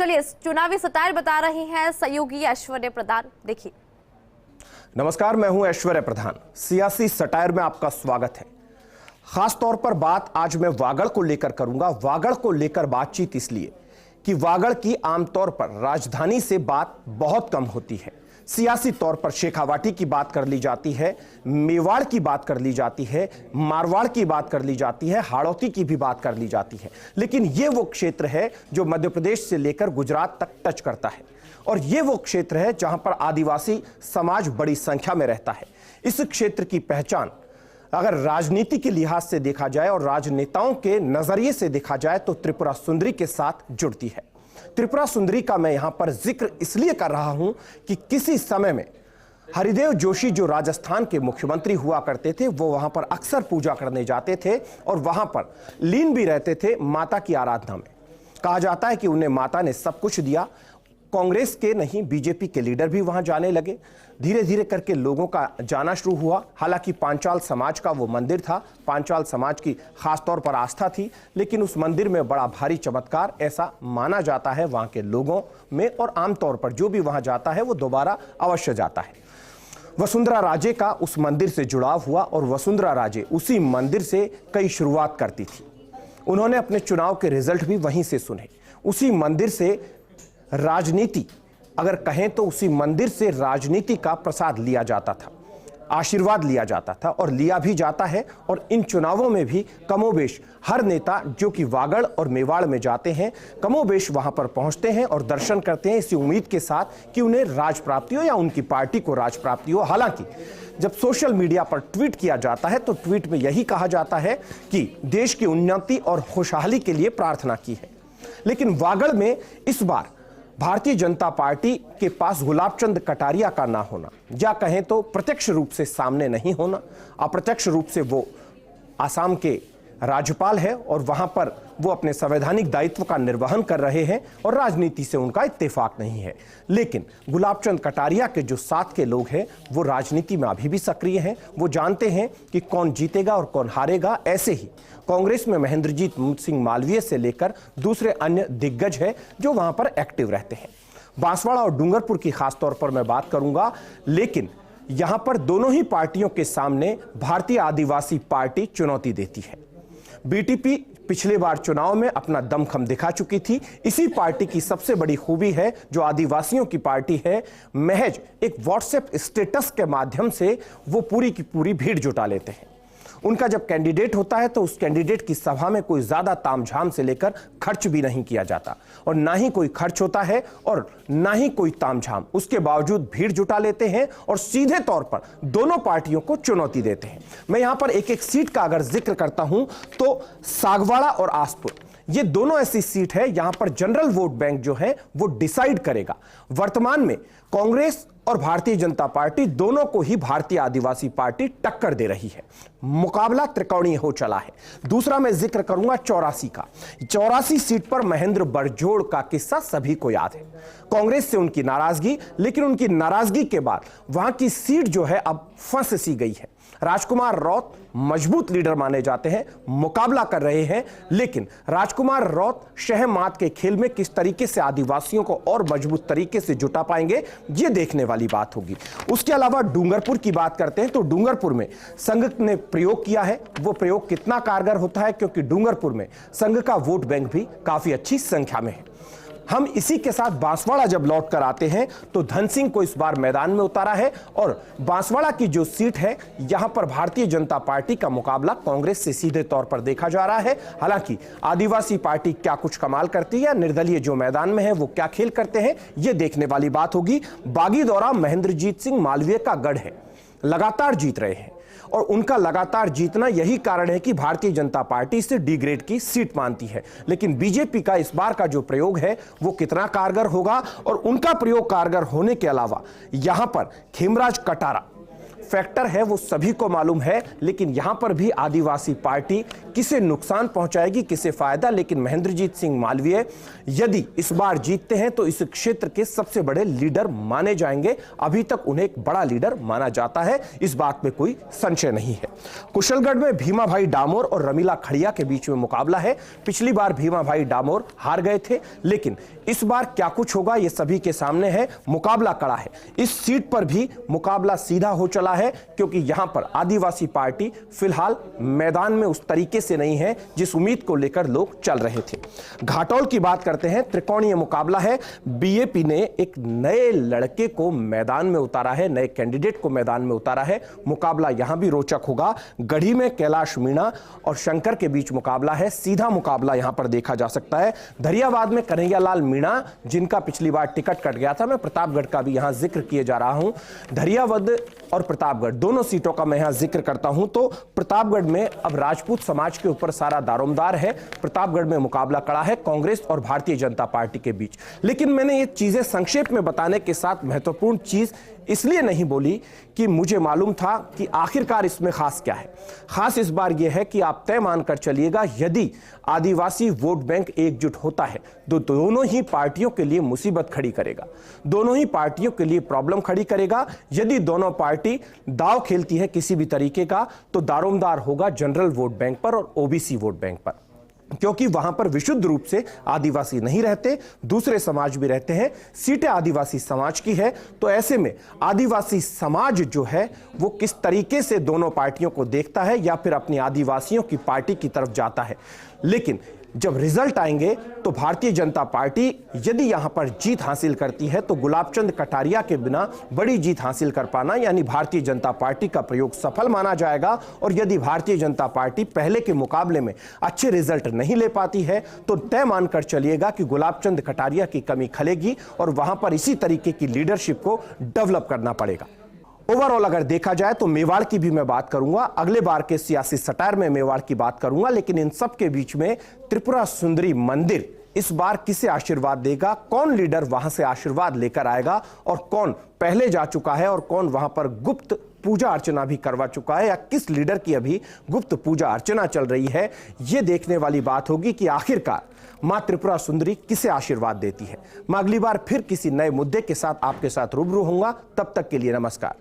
चलिए चुनावी सटायर बता रहे हैं सहयोगी ऐश्वर्य प्रधान, देखिए। नमस्कार, मैं हूं ऐश्वर्य प्रधान। सियासी सटायर में आपका स्वागत है। खास तौर पर बात आज मैं वागड़ को लेकर करूंगा। वागड़ को लेकर बातचीत इसलिए कि वागड़ की आमतौर पर राजधानी से बात बहुत कम होती है। सियासी तौर पर शेखावाटी की बात कर ली जाती है, मेवाड़ की बात कर ली जाती है, मारवाड़ की बात कर ली जाती है, हाड़ौती की भी बात कर ली जाती है, लेकिन ये वो क्षेत्र है जो मध्य प्रदेश से लेकर गुजरात तक टच करता है और ये वो क्षेत्र है जहां पर आदिवासी समाज बड़ी संख्या में रहता है। इस क्षेत्र की पहचान अगर राजनीति के लिहाज से देखा जाए और राजनेताओं के नजरिए से देखा जाए तो त्रिपुरा सुंदरी के साथ जुड़ती है। त्रिपुरा सुंदरी का मैं यहां पर जिक्र इसलिए कर रहा हूं कि किसी समय में हरिदेव जोशी जो राजस्थान के मुख्यमंत्री हुआ करते थे, वो वहां पर अक्सर पूजा करने जाते थे और वहां पर लीन भी रहते थे माता की आराधना में। कहा जाता है कि उन्हें माता ने सब कुछ दिया। कांग्रेस के नहीं, बीजेपी के लीडर भी वहां जाने लगे। धीरे धीरे करके लोगों का जाना शुरू हुआ। हालांकि पांचाल समाज का वो मंदिर था, पांचाल समाज की खास तौर पर आस्था थी, लेकिन उस मंदिर में बड़ा भारी चमत्कार ऐसा माना जाता है वहां के लोगों में, और आमतौर पर जो भी वहां जाता है वो दोबारा अवश्य जाता है। वसुंधरा राजे का उस मंदिर से जुड़ाव हुआ और वसुंधरा राजे उसी मंदिर से कई शुरुआत करती थी। उन्होंने अपने चुनाव के रिजल्ट भी वहीं से सुने। उसी मंदिर से राजनीति, अगर कहें तो उसी मंदिर से राजनीति का प्रसाद लिया जाता था, आशीर्वाद लिया जाता था और लिया भी जाता है। और इन चुनावों में भी कमोबेश हर नेता जो कि वागड़ और मेवाड़ में जाते हैं, कमोबेश वहां पर पहुंचते हैं और दर्शन करते हैं इसी उम्मीद के साथ कि उन्हें राज प्राप्ति हो या उनकी पार्टी को राज प्राप्ति हो। हालांकि जब सोशल मीडिया पर ट्वीट किया जाता है तो ट्वीट में यही कहा जाता है कि देश की उन्नति और खुशहाली के लिए प्रार्थना की है। लेकिन वागड़ में इस बार भारतीय जनता पार्टी के पास गुलाबचंद कटारिया का ना होना, या कहें तो प्रत्यक्ष रूप से सामने नहीं होना, अप्रत्यक्ष रूप से वो आसाम के राज्यपाल है और वहां पर वो अपने संवैधानिक दायित्व का निर्वहन कर रहे हैं और राजनीति से उनका इत्तेफाक नहीं है। लेकिन गुलाबचंद कटारिया के जो साथ के लोग हैं वो राजनीति में अभी भी सक्रिय हैं। वो जानते हैं कि कौन जीतेगा और कौन हारेगा। ऐसे ही कांग्रेस में महेंद्रजीत सिंह मालवीय से लेकर दूसरे अन्य दिग्गज हैं जो वहां पर एक्टिव रहते हैं। बांसवाड़ा और डूंगरपुर की खास तौर पर मैं बात करूंगा, लेकिन यहां पर दोनों ही पार्टियों के सामने भारतीय आदिवासी पार्टी चुनौती देती है। बीटीपी पिछले बार चुनाव में अपना दमखम दिखा चुकी थी। इसी पार्टी की सबसे बड़ी खूबी है, जो आदिवासियों की पार्टी है, महज एक व्हाट्सएप स्टेटस के माध्यम से वो पूरी की पूरी भीड़ जुटा लेते हैं। उनका जब कैंडिडेट होता है तो उस कैंडिडेट की सभा में कोई ज्यादा तामझाम से लेकर खर्च भी नहीं किया जाता और ना ही कोई खर्च होता है और ना ही कोई तामझाम। उसके बावजूद भीड़ जुटा लेते हैं और सीधे तौर पर दोनों पार्टियों को चुनौती देते हैं। मैं यहां पर एक एक सीट का अगर जिक्र करता हूं तो सागवाड़ा और आसपुर, ये दोनों ऐसी सीट है यहां पर जनरल वोट बैंक जो है वो डिसाइड करेगा। वर्तमान में कांग्रेस और भारतीय जनता पार्टी दोनों को ही भारतीय आदिवासी पार्टी टक्कर दे रही है। मुकाबला त्रिकोणीय हो चला है। दूसरा मैं जिक्र करूंगा 84 का। 84 सीट पर महेंद्र बरजोड़ का किस्सा सभी को याद है। कांग्रेस से उनकी नाराजगी, लेकिन उनकी नाराजगी के बाद वहां की सीट जो है अब फंस सी गई है। राजकुमार रौत मजबूत लीडर माने जाते हैं, मुकाबला कर रहे हैं, लेकिन राजकुमार रौत शहमात के खेल में किस तरीके से आदिवासियों को और मजबूत तरीके से जुटा पाएंगे, ये देखने वाली बात होगी। उसके अलावा डूंगरपुर की बात करते हैं तो डूंगरपुर में संघ ने प्रयोग किया है। वो प्रयोग कितना कारगर होता है, क्योंकि डूंगरपुर में संघ का वोट बैंक भी काफी अच्छी संख्या में है। हम इसी के साथ बांसवाड़ा जब लौट कर आते हैं तो धन सिंह को इस बार मैदान में उतारा है और बांसवाड़ा की जो सीट है यहां पर भारतीय जनता पार्टी का मुकाबला कांग्रेस से सीधे तौर पर देखा जा रहा है। हालांकि आदिवासी पार्टी क्या कुछ कमाल करती है, निर्दलीय जो मैदान में है वो क्या खेल करते हैं, ये देखने वाली बात होगी। बागीदौरा महेंद्रजीत सिंह मालवीय का गढ़ है, लगातार जीत रहे हैं और उनका लगातार जीतना यही कारण है कि भारतीय जनता पार्टी इसे डी ग्रेड की सीट मानती है। लेकिन बीजेपी का इस बार का जो प्रयोग है वो कितना कारगर होगा, और उनका प्रयोग कारगर होने के अलावा यहां पर खेमराज कटारा फैक्टर है वो सभी को मालूम है। लेकिन यहां पर भी आदिवासी पार्टी किसे नुकसान पहुंचाएगी, किसे फायदा। लेकिन महेंद्रजीत सिंह मालवीय यदि इस बार जीतते हैं तो इस क्षेत्र के सबसे बड़े लीडर माने जाएंगे। अभी तक उन्हें एक बड़ा लीडर माना जाता है, इस बात में कोई संशय नहीं है। कुशलगढ़ में भीमा भाई डामोर और रमीला खड़िया के बीच में मुकाबला है। पिछली बार भीमा भाई डामोर हार गए थे, लेकिन इस बार क्या कुछ होगा ये सभी के सामने है। मुकाबला कड़ा है। इस सीट पर भी मुकाबला सीधा हो चला है, क्योंकि यहां पर आदिवासी पार्टी फिलहाल मैदान में उस तरीके से नहीं है जिस उम्मीद को लेकर लोग चल रहे थे। घाटोल की बात करते हैं। त्रिकोणीय मुकाबला है। बीएपी ने एक नए लड़के को मैदान में उतारा है, नए कैंडिडेट को मैदान में उतारा है। मुकाबला यहां भी रोचक होगा। गढ़ी में कैलाश मीणा और शंकर के बीच मुकाबला है। सीधा मुकाबला यहां पर देखा जा सकता है। धरियावाद में कन्हैयालाल मीणा, जिनका पिछली बार टिकट कट गया था, मैं प्रतापगढ़ का भी यहां जिक्र किए जा रहा हूं। धरियावाद और प्रतापगढ़ दोनों सीटों का मैं यहां जिक्र करता हूं तो प्रतापगढ़ में अब राजपूत समाज के ऊपर सारा दारोमदार है। प्रतापगढ़ में मुकाबला कड़ा है कांग्रेस और भारतीय जनता पार्टी के बीच। लेकिन मैंने ये चीजें संक्षेप में बताने के साथ महत्वपूर्ण चीज इसलिए नहीं बोली कि मुझे मालूम था कि आखिरकार इसमें खास क्या है। खास इस बार यह है कि आप तय मानकर चलिएगा, यदि आदिवासी वोट बैंक एकजुट होता है तो दोनों ही पार्टियों के लिए मुसीबत खड़ी करेगा, दोनों ही पार्टियों के लिए प्रॉब्लम खड़ी करेगा। यदि दोनों पार्टी दांव खेलती है किसी भी तरीके का तो दारोमदार होगा जनरल वोट बैंक पर और ओबीसी वोट बैंक पर, क्योंकि वहां पर विशुद्ध रूप से आदिवासी नहीं रहते, दूसरे समाज भी रहते हैं। सीटें आदिवासी समाज की है, तो ऐसे में आदिवासी समाज जो है वो किस तरीके से दोनों पार्टियों को देखता है या फिर अपनी आदिवासियों की पार्टी की तरफ जाता है। लेकिन जब रिजल्ट आएंगे तो भारतीय जनता पार्टी यदि यहां पर जीत हासिल करती है तो गुलाबचंद कटारिया के बिना बड़ी जीत हासिल कर पाना यानी भारतीय जनता पार्टी का प्रयोग सफल माना जाएगा। और यदि भारतीय जनता पार्टी पहले के मुकाबले में अच्छे रिजल्ट नहीं ले पाती है तो तय मानकर चलिएगा कि गुलाबचंद कटारिया की कमी खलेगी और वहां पर इसी तरीके की लीडरशिप को डेवलप करना पड़ेगा। ओवरऑल अगर देखा जाए तो मेवाड़ की भी मैं बात करूंगा, अगले बार के सियासी सटायर में मेवाड़ की बात करूंगा। लेकिन इन सब के बीच में त्रिपुरा सुंदरी मंदिर इस बार किसे आशीर्वाद देगा, कौन लीडर वहां से आशीर्वाद लेकर आएगा और कौन पहले जा चुका है और कौन वहां पर गुप्त पूजा अर्चना भी करवा चुका है या किस लीडर की अभी गुप्त पूजा अर्चना चल रही है, यह देखने वाली बात होगी कि आखिरकार मां त्रिपुरा सुंदरी किसे आशीर्वाद देती है। मैं अगली बार फिर किसी नए मुद्दे के साथ आपके साथ रूबरू होऊंगा। तब तक के लिए नमस्कार।